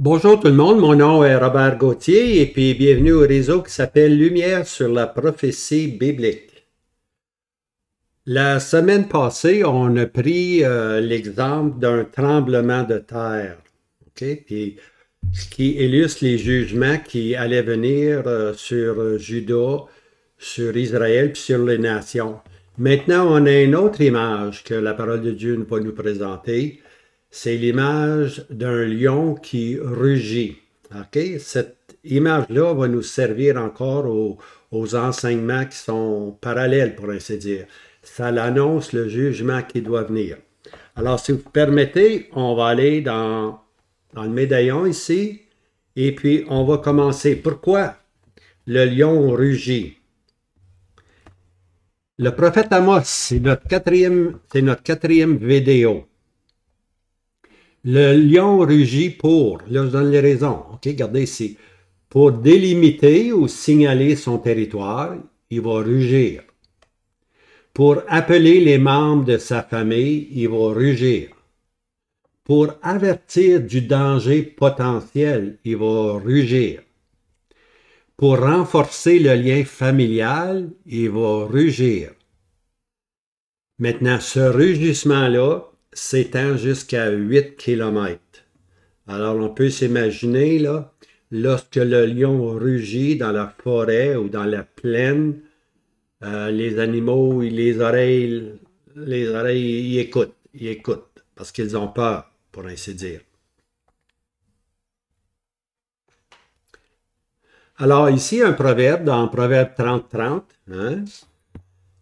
Bonjour tout le monde, mon nom est Robert Gauthier et puis bienvenue au réseau qui s'appelle Lumière sur la prophétie biblique. La semaine passée, on a pris l'exemple d'un tremblement de terre, ok? Puis, ce qui illustre les jugements qui allaient venir sur Juda, sur Israël puis sur les nations. Maintenant, on a une autre image que la parole de Dieu va nous présenter. C'est l'image d'un lion qui rugit. Okay? Cette image-là va nous servir encore aux enseignements qui sont parallèles, pour ainsi dire. Ça l'annonce le jugement qui doit venir. Alors, si vous permettez, on va aller dans le médaillon ici, et puis on va commencer. Pourquoi le lion rugit? Le prophète Amos, c'est notre quatrième vidéo. Le lion rugit pour, là je donne les raisons, ok, regardez ici, pour délimiter ou signaler son territoire, il va rugir. Pour appeler les membres de sa famille, il va rugir. Pour avertir du danger potentiel, il va rugir. Pour renforcer le lien familial, il va rugir. Maintenant, ce rugissement-là s'étend jusqu'à 8 km. Alors, on peut s'imaginer, là, lorsque le lion rugit dans la forêt ou dans la plaine, les animaux, les oreilles, ils écoutent, parce qu'ils ont peur, pour ainsi dire. Alors, ici, un proverbe, dans Proverbe 30-30, hein?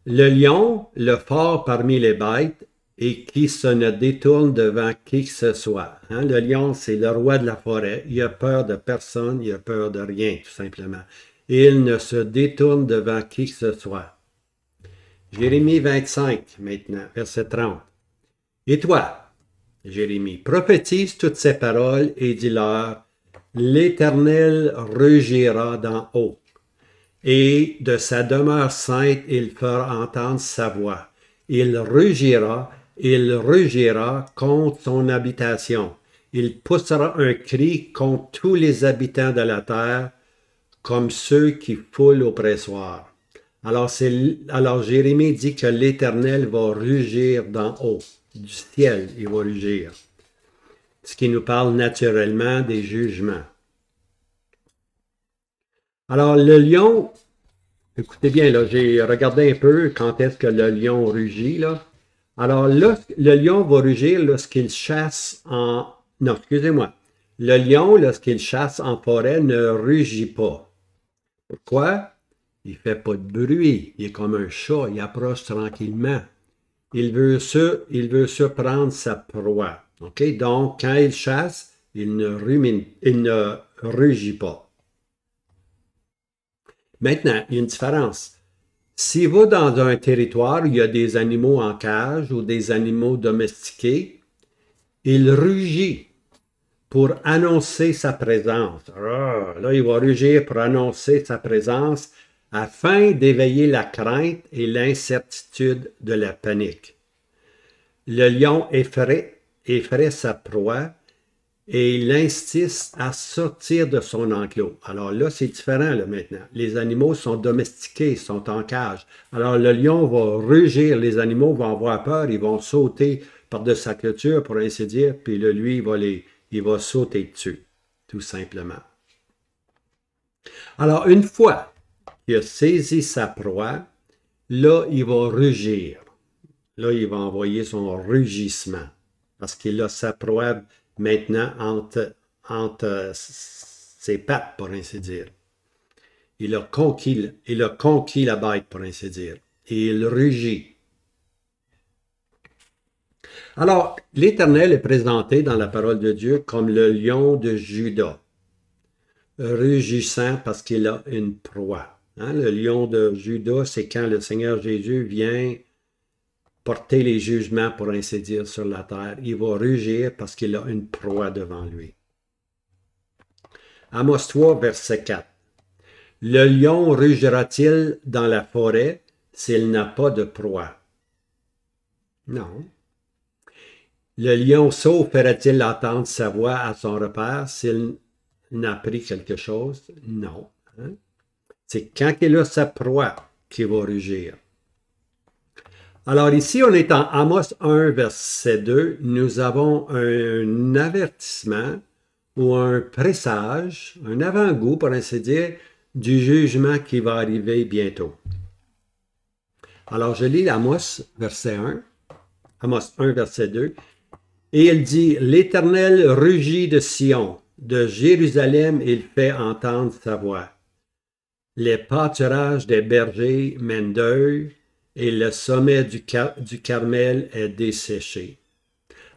Le lion, le fort parmi les bêtes, et qui se ne détourne devant qui que ce soit. Hein? Le lion, c'est le roi de la forêt. Il a peur de personne, il a peur de rien, tout simplement. Et il ne se détourne devant qui que ce soit. Jérémie 25, maintenant, verset 30. Et toi, Jérémie, prophétise toutes ces paroles et dis-leur, l'Éternel rugira d'en haut, et de sa demeure sainte il fera entendre sa voix. Il rugira contre son habitation. Il poussera un cri contre tous les habitants de la terre, comme ceux qui foulent au pressoir. Alors Jérémie dit que l'Éternel va rugir d'en haut, du ciel, il va rugir. Ce qui nous parle naturellement des jugements. Alors le lion, écoutez bien, là, j'ai regardé un peu quand est-ce que le lion rugit, là. Alors là, le lion va rugir lorsqu'il chasse en... Non, excusez-moi. Le lion, lorsqu'il chasse en forêt, ne rugit pas. Pourquoi? Il ne fait pas de bruit. Il est comme un chat, il approche tranquillement. Il veut surprendre sa proie. OK? Donc, quand il chasse, il ne rugit pas. Maintenant, il y a une différence. S'il va dans un territoire où il y a des animaux en cage ou des animaux domestiqués, il rugit pour annoncer sa présence. Là, il va rugir pour annoncer sa présence afin d'éveiller la crainte et l'incertitude de la panique. Le lion effraie sa proie et il insiste à sortir de son enclos. Alors là, c'est différent là, maintenant. Les animaux sont domestiqués, sont en cage. Alors le lion va rugir, les animaux vont avoir peur, ils vont sauter par-dessus sa clôture, pour ainsi dire, puis là, lui, il va sauter dessus, tout simplement. Alors, une fois qu'il a saisi sa proie, là, il va rugir. Là, il va envoyer son rugissement, parce qu'il a sa proie maintenant entre ses pattes, pour ainsi dire. Il a conquis la bête, pour ainsi dire. Et il rugit. Alors, l'Éternel est présenté dans la parole de Dieu comme le lion de Juda, rugissant parce qu'il a une proie. Hein? Le lion de Juda, c'est quand le Seigneur Jésus vient porter les jugements, pour ainsi dire, sur la terre. Il va rugir parce qu'il a une proie devant lui. Amos 3, verset 4. Le lion rugira-t-il dans la forêt s'il n'a pas de proie? Non. Le lionceau ferait-il entendre sa voix à son repère s'il n'a pris quelque chose? Non. Hein? C'est quand il a sa proie qu'il va rugir. Alors ici, on est en Amos 1, verset 2. Nous avons un avertissement ou un présage, un avant-goût, pour ainsi dire, du jugement qui va arriver bientôt. Alors, je lis Amos, verset 1, Amos 1, verset 2, et il dit, « L'Éternel rugit de Sion, de Jérusalem, il fait entendre sa voix. Les pâturages des bergers mènent deuil, et le sommet du Carmel est desséché. »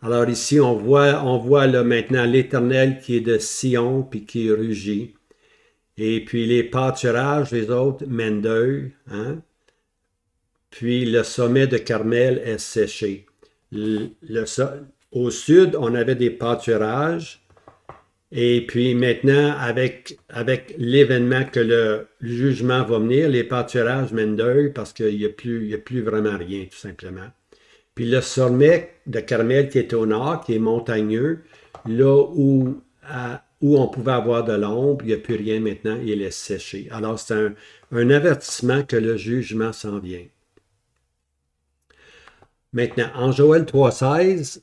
Alors ici, on voit là maintenant l'Éternel qui est de Sion, puis qui rugit. Et puis les pâturages, les autres, mènent deuil. Hein? Puis le sommet de Carmel est séché. Au sud, on avait des pâturages. Et puis maintenant, avec l'événement que le jugement va venir, les pâturages mènent deuil parce qu'il n'y a plus vraiment rien, tout simplement. Puis le sommet de Carmel qui est au nord, qui est montagneux, là où on pouvait avoir de l'ombre, il n'y a plus rien maintenant, il est séché. Alors c'est un avertissement que le jugement s'en vient. Maintenant, en Joël 3,16,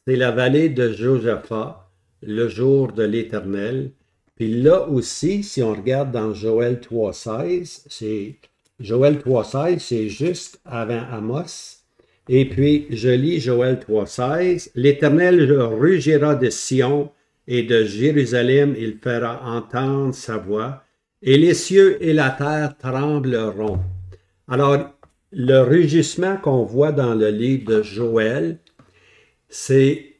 c'est la vallée de Josaphat, le jour de l'Éternel. Puis là aussi, si on regarde dans Joël 3,16, Joël 3,16, c'est juste avant Amos. Et puis, je lis Joël 3,16. « L'Éternel rugira de Sion et de Jérusalem, il fera entendre sa voix, et les cieux et la terre trembleront. » Alors, le rugissement qu'on voit dans le livre de Joël, c'est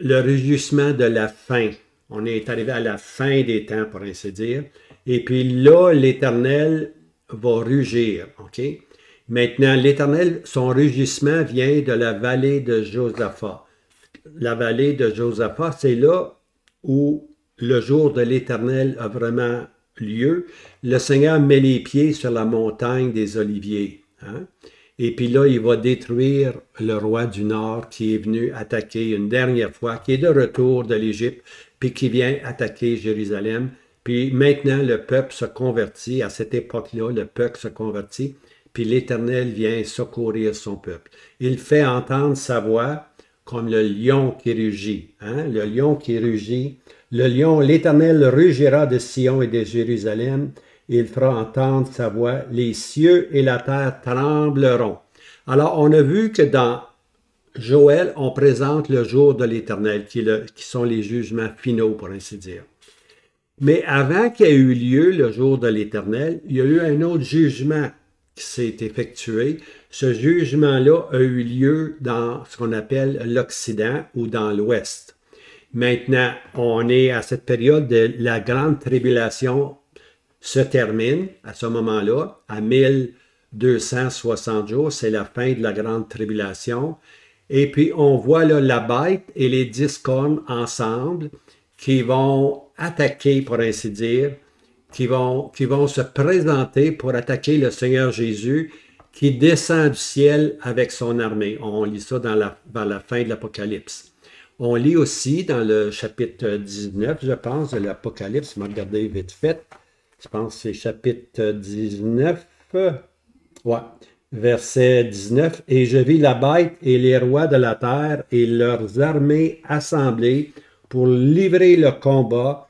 le rugissement de la fin. On est arrivé à la fin des temps, pour ainsi dire. Et puis là, l'Éternel va rugir. OK? Maintenant, l'Éternel, son rugissement vient de la vallée de Josaphat. La vallée de Josaphat, c'est là où le jour de l'Éternel a vraiment lieu. Le Seigneur met les pieds sur la montagne des Oliviers. Hein? Et puis là, il va détruire le roi du Nord qui est venu attaquer une dernière fois, qui est de retour de l'Égypte, puis qui vient attaquer Jérusalem. Puis maintenant, le peuple se convertit. À cette époque-là, le peuple se convertit. Puis l'Éternel vient secourir son peuple. Il fait entendre sa voix comme le lion qui rugit. Hein? Le lion qui rugit. L'Éternel rugira de Sion et de Jérusalem. Il fera entendre sa voix. Les cieux et la terre trembleront. Alors, on a vu que dans Joël, on présente le jour de l'Éternel, qui sont les jugements finaux, pour ainsi dire. Mais avant qu'il y ait eu lieu le jour de l'Éternel, il y a eu un autre jugement qui s'est effectué. Ce jugement-là a eu lieu dans ce qu'on appelle l'Occident ou dans l'Ouest. Maintenant, on est à cette période de la grande tribulation se termine à ce moment-là, à 1260 jours, c'est la fin de la grande tribulation. Et puis, on voit là la bête et les 10 cornes ensemble qui vont attaquer, pour ainsi dire, qui vont se présenter pour attaquer le Seigneur Jésus qui descend du ciel avec son armée. On lit ça dans la fin de l'Apocalypse. On lit aussi dans le chapitre 19, je pense, de l'Apocalypse, je vais regarder vite fait. Je pense que c'est chapitre 19, ouais, verset 19. « Et je vis la bête et les rois de la terre et leurs armées assemblées pour livrer le combat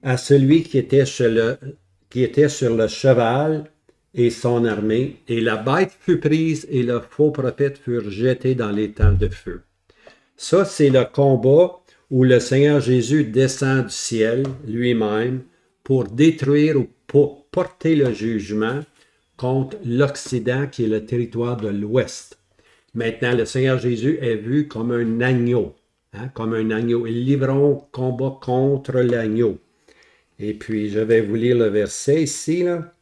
à celui qui était sur le cheval et son armée. Et la bête fut prise et le faux prophète furent jetés dans les temps de feu. » Ça, c'est le combat où le Seigneur Jésus descend du ciel lui-même pour détruire ou pour porter le jugement contre l'Occident qui est le territoire de l'Ouest. Maintenant, le Seigneur Jésus est vu comme un agneau. Hein, comme un agneau. Ils livreront combat contre l'agneau. Et puis, je vais vous lire le verset ici. Là.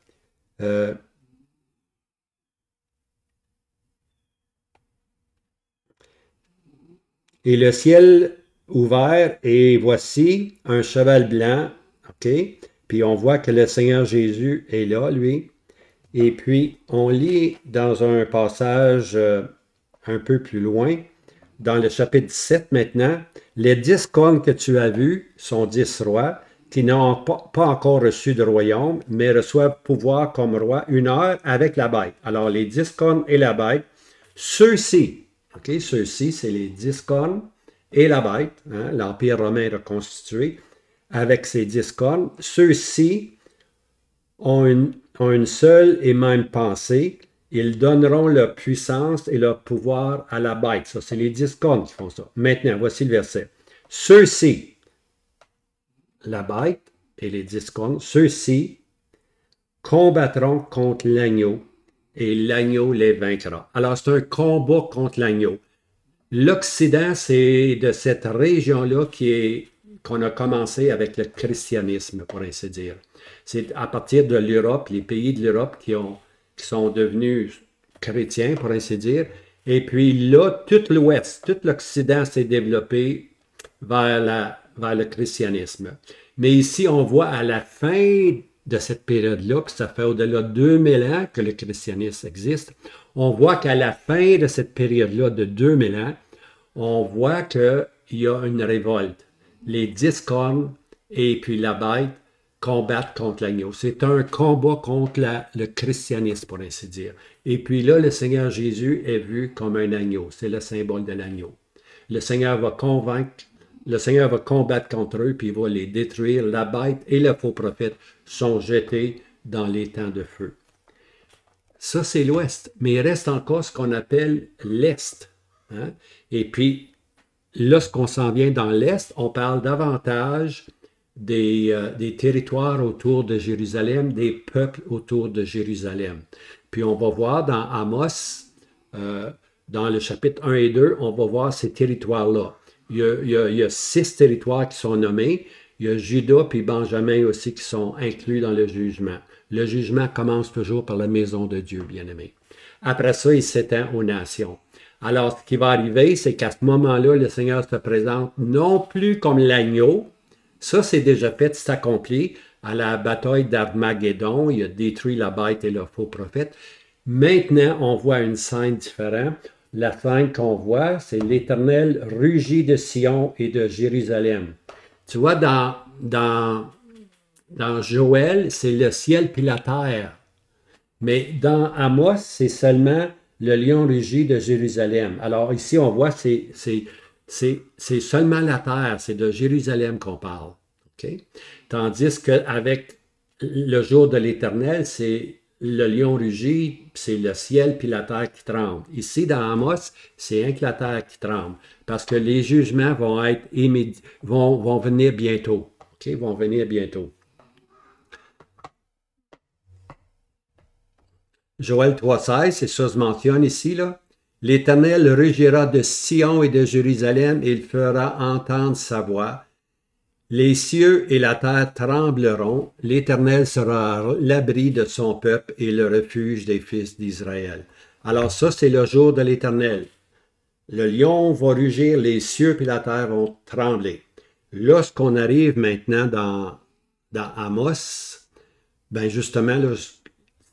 Et le ciel ouvert, et voici un cheval blanc. OK? Puis on voit que le Seigneur Jésus est là, lui. Et puis, on lit dans un passage un peu plus loin, dans le chapitre 17 maintenant, les 10 cornes que tu as vues sont 10 rois qui n'ont pas encore reçu de royaume, mais reçoivent pouvoir comme roi 1 heure avec la bête. Alors, les 10 cornes et la bête, ceux-ci, okay, ceux-ci, c'est les 10 cornes et la bête, hein, l'Empire romain reconstitué, avec ses 10 cornes, ceux-ci ont une seule et même pensée. Ils donneront leur puissance et leur pouvoir à la bête. Ça, c'est les 10 cornes qui font ça. Maintenant, voici le verset. Ceux-ci, la bête et les 10 cornes, ceux-ci combattront contre l'agneau et l'agneau les vaincra. Alors, c'est un combat contre l'agneau. L'Occident, c'est de cette région-là qu'on a commencé avec le christianisme, pour ainsi dire. C'est à partir de l'Europe, les pays de l'Europe qui sont devenus chrétiens, pour ainsi dire. Et puis là, tout l'Ouest, tout l'Occident s'est développé vers le christianisme. Mais ici, on voit à la fin de cette période-là, puis ça fait au-delà de 2000 ans que le christianisme existe, on voit qu'à la fin de cette période-là de 2000 ans, on voit qu'il y a une révolte. Les 10 cornes et puis la bête combattent contre l'agneau. C'est un combat contre le christianisme, pour ainsi dire. Et puis là, le Seigneur Jésus est vu comme un agneau. C'est le symbole de l'agneau. Le Seigneur va combattre contre eux, puis il va les détruire. La bête et le faux prophète sont jetés dans les temps de feu. Ça, c'est l'Ouest. Mais il reste encore ce qu'on appelle l'Est. Hein? Et puis, lorsqu'on s'en vient dans l'Est, on parle davantage des territoires autour de Jérusalem, des peuples autour de Jérusalem. Puis on va voir dans Amos, dans le chapitre 1 et 2, on va voir ces territoires-là. Il y a 6 territoires qui sont nommés. Il y a Juda puis Benjamin aussi qui sont inclus dans le jugement. Le jugement commence toujours par la maison de Dieu, bien-aimé. Après ça, il s'étend aux nations. Alors, ce qui va arriver, c'est qu'à ce moment-là, le Seigneur se présente non plus comme l'agneau. Ça, c'est déjà fait, c'est accompli. À la bataille d'Armageddon, il a détruit la bête et le faux prophète. Maintenant, on voit une scène différente. La scène qu'on voit, c'est l'Éternel rugit de Sion et de Jérusalem. Tu vois, dans Joël, c'est le ciel puis la terre. Mais dans Amos, c'est seulement le lion rugit de Jérusalem. Alors ici, on voit, c'est seulement la terre, c'est de Jérusalem qu'on parle. Okay? Tandis qu'avec le jour de l'Éternel, c'est le lion rugit, c'est le ciel puis la terre qui tremble. Ici, dans Amos, c'est rien que la terre qui tremble, parce que les jugements vont venir bientôt. Okay? Vont venir bientôt. Joël 3,16, c'est ça se mentionne ici, là. L'Éternel rugira de Sion et de Jérusalem, et il fera entendre sa voix. Les cieux et la terre trembleront. L'Éternel sera l'abri de son peuple et le refuge des fils d'Israël. Alors ça, c'est le jour de l'Éternel. Le lion va rugir, les cieux et la terre vont trembler. Lorsqu'on arrive maintenant dans Amos, ben justement, là,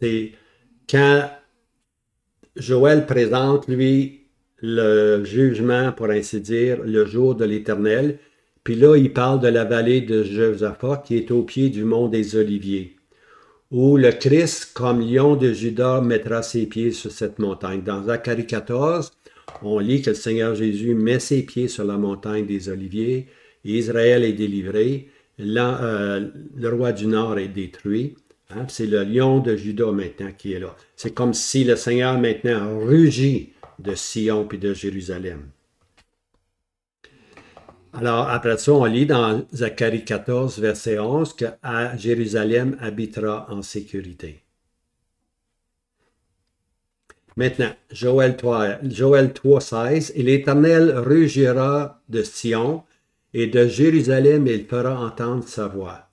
c'est quand Joël présente, lui, le jugement, pour ainsi dire, le jour de l'Éternel, puis là, il parle de la vallée de Josaphat qui est au pied du mont des Oliviers, où le Christ, comme lion de Juda, mettra ses pieds sur cette montagne. Dans Zacharie 14, on lit que le Seigneur Jésus met ses pieds sur la montagne des Oliviers, et Israël est délivré, le roi du Nord est détruit. Hein? C'est le lion de Juda maintenant qui est là. C'est comme si le Seigneur maintenant rugit de Sion puis de Jérusalem. Alors, après ça, on lit dans Zacharie 14, verset 11, qu'à Jérusalem habitera en sécurité. Maintenant, Joël 3, 16, « Et l'Éternel rugira de Sion, et de Jérusalem il fera entendre sa voix. »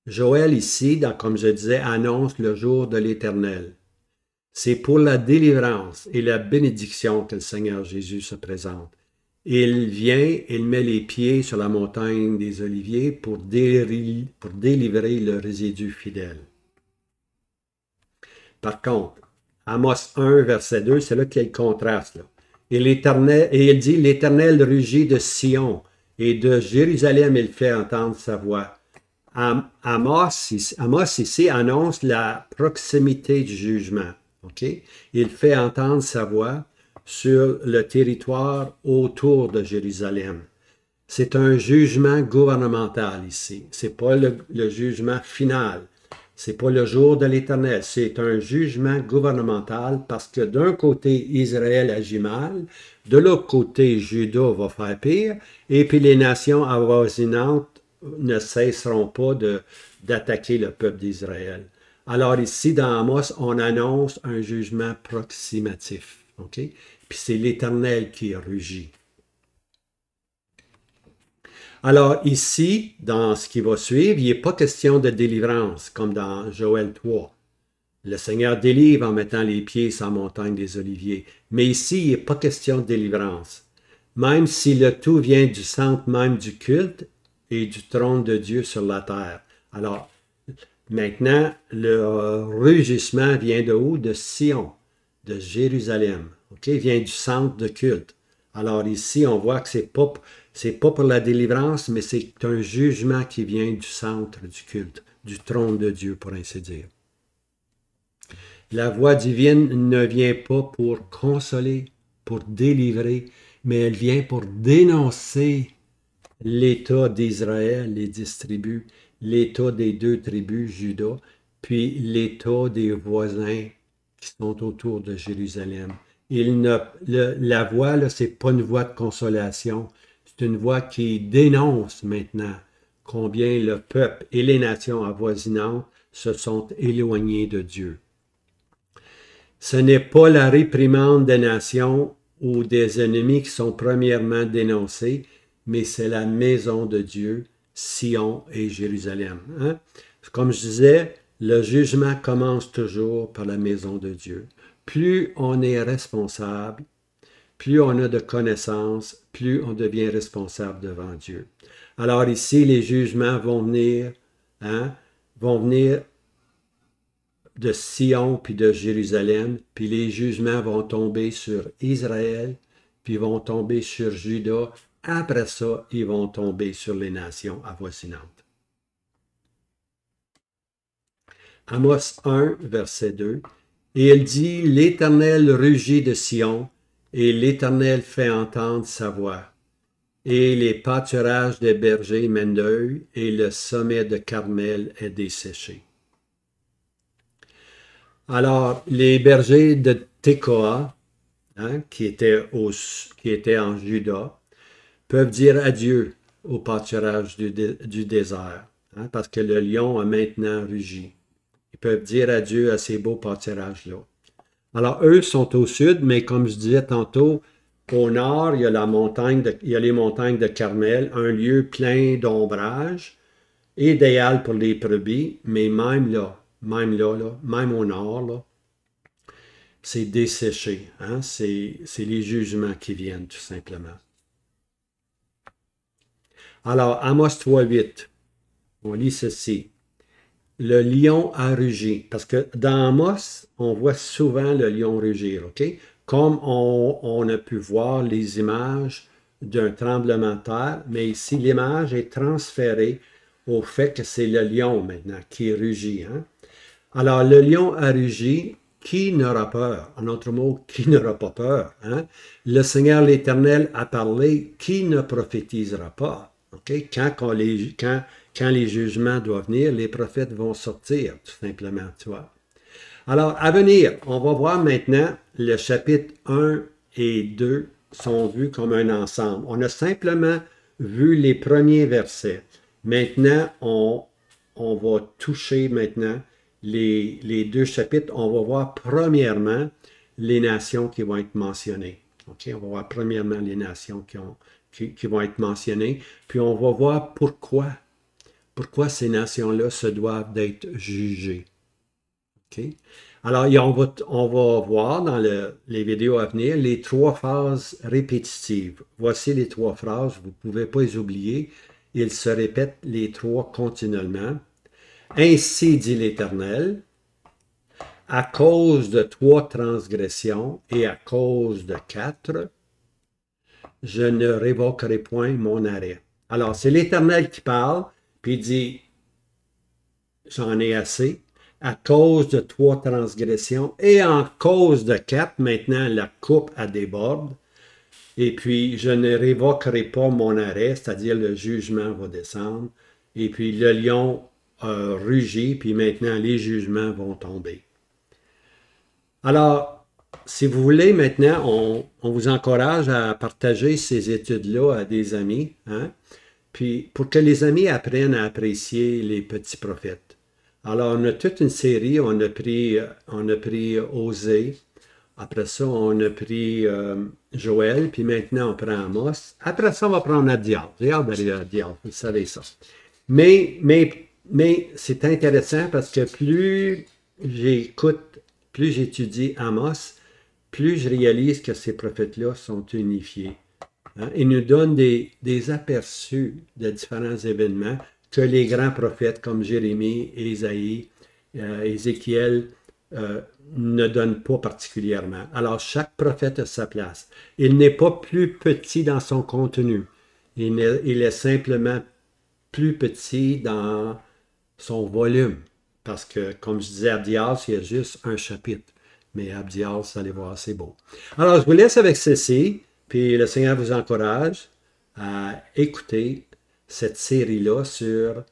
Joël ici, comme je disais, annonce le jour de l'Éternel. C'est pour la délivrance et la bénédiction que le Seigneur Jésus se présente. Il vient, il met les pieds sur la montagne des Oliviers pour délivrer le résidu fidèle. Par contre, Amos 1, verset 2, c'est là qu'il y a le contraste. Là. Et il dit, l'Éternel rugit de Sion, et de Jérusalem il fait entendre sa voix. Amos ici annonce la proximité du jugement. Okay? Il fait entendre sa voix sur le territoire autour de Jérusalem. C'est un jugement gouvernemental ici. Ce n'est pas le jugement final. Ce n'est pas le jour de l'Éternel. C'est un jugement gouvernemental parce que d'un côté, Israël agit mal, de l'autre côté, Juda va faire pire, et puis les nations avoisinantes ne cesseront pas d'attaquer le peuple d'Israël. Alors ici, dans Amos, on annonce un jugement proximatif. Okay? Puis c'est l'Éternel qui rugit. Alors ici, dans ce qui va suivre, il n'est pas question de délivrance, comme dans Joël 3. Le Seigneur délivre en mettant les pieds sur la montagne des Oliviers. Mais ici, il n'est pas question de délivrance. Même si le tout vient du centre même du culte et du trône de Dieu sur la terre. Alors, maintenant, le rugissement vient de où? De Sion, de Jérusalem. Okay? Il vient du centre de culte. Alors ici, on voit que c'est pas pour la délivrance, mais c'est un jugement qui vient du centre du culte, du trône de Dieu, pour ainsi dire. La voix divine ne vient pas pour consoler, pour délivrer, mais elle vient pour dénoncer l'état d'Israël, les 10 tribus, l'état des 2 tribus, Juda, puis l'état des voisins qui sont autour de Jérusalem. La voix, ce n'est pas une voix de consolation, c'est une voix qui dénonce maintenant combien le peuple et les nations avoisinantes se sont éloignés de Dieu. Ce n'est pas la réprimande des nations ou des ennemis qui sont premièrement dénoncés, mais c'est la maison de Dieu, Sion et Jérusalem. Hein? Comme je disais, le jugement commence toujours par la maison de Dieu. Plus on est responsable, plus on a de connaissances, plus on devient responsable devant Dieu. Alors ici, les jugements vont venir de Sion puis de Jérusalem, puis les jugements vont tomber sur Israël, puis vont tomber sur Juda. Après ça, ils vont tomber sur les nations avoisinantes. Amos 1, verset 2. Et il dit, l'Éternel rugit de Sion, et l'Éternel fait entendre sa voix. Et les pâturages des bergers m'endeuillent, et le sommet de Carmel est desséché. Alors, les bergers de Tekoa, qui étaient en Juda, peuvent dire adieu au pâturage du désert, parce que le lion a maintenant rugi. Ils peuvent dire adieu à ces beaux pâturages-là. Alors, eux sont au sud, mais comme je disais tantôt, au nord, il y a les montagnes de Carmel, un lieu plein d'ombrage, idéal pour les brebis, mais même au nord, c'est desséché. C'est les jugements qui viennent, tout simplement. Alors, Amos 3.8, on lit ceci. Le lion a rugi. Parce que dans Amos, on voit souvent le lion rugir, OK? Comme on a pu voir les images d'un tremblement de terre, mais ici, l'image est transférée au fait que c'est le lion maintenant qui rugit. Alors, le lion a rugi, qui n'aura peur? En autre mot, qui n'aura pas peur? Le Seigneur l'Éternel a parlé, qui ne prophétisera pas? Okay? Quand les jugements doivent venir, les prophètes vont sortir, tout simplement, tu vois. Alors, à venir, on va voir maintenant le chapitre 1 et 2 sont vus comme un ensemble. On a simplement vu les premiers versets. Maintenant, on va toucher maintenant les 2 chapitres. On va voir premièrement les nations qui vont être mentionnées. Okay? On va voir premièrement les nations qui vont être mentionnées. Puis on va voir pourquoi ces nations-là se doivent d'être jugées. Okay? Alors, on va voir dans les vidéos à venir les 3 phrases répétitives. Voici les 3 phrases, vous ne pouvez pas les oublier. Ils se répètent les 3 continuellement. Ainsi dit l'Éternel, à cause de 3 transgressions et à cause de 4, je ne révoquerai point mon arrêt. Alors, c'est l'Éternel qui parle, puis il dit, j'en ai assez, à cause de 3 transgressions, et en cause de 4, maintenant la coupe à déborde, et puis je ne révoquerai pas mon arrêt, c'est-à-dire le jugement va descendre, et puis le lion rugit, puis maintenant les jugements vont tomber. Alors, si vous voulez, maintenant, on vous encourage à partager ces études-là à des amis, hein? Puis pour que les amis apprennent à apprécier les petits prophètes. Alors, on a toute une série, on a pris Osée, après ça, on a pris Joël, puis maintenant, on prend Amos. Après ça, on va prendre Abdias. J'ai hâte d'aller à Abdias, vous savez ça. Mais c'est intéressant parce que plus j'écoute, plus j'étudie Amos, plus je réalise que ces prophètes-là sont unifiés. Hein? Ils nous donnent des aperçus de différents événements que les grands prophètes comme Jérémie, Ésaïe, Ézéchiel ne donnent pas particulièrement. Alors, chaque prophète a sa place. Il n'est pas plus petit dans son contenu. Il est simplement plus petit dans son volume. Parce que, comme je disais, Abdias, il y a juste un chapitre. Mais Abdias, vous allez voir, c'est beau. Alors, je vous laisse avec ceci, puis le Seigneur vous encourage à écouter cette série-là sur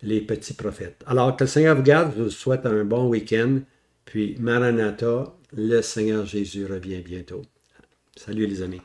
les petits prophètes. Alors, que le Seigneur vous garde, je vous souhaite un bon week-end, puis Maranatha, le Seigneur Jésus revient bientôt. Salut les amis.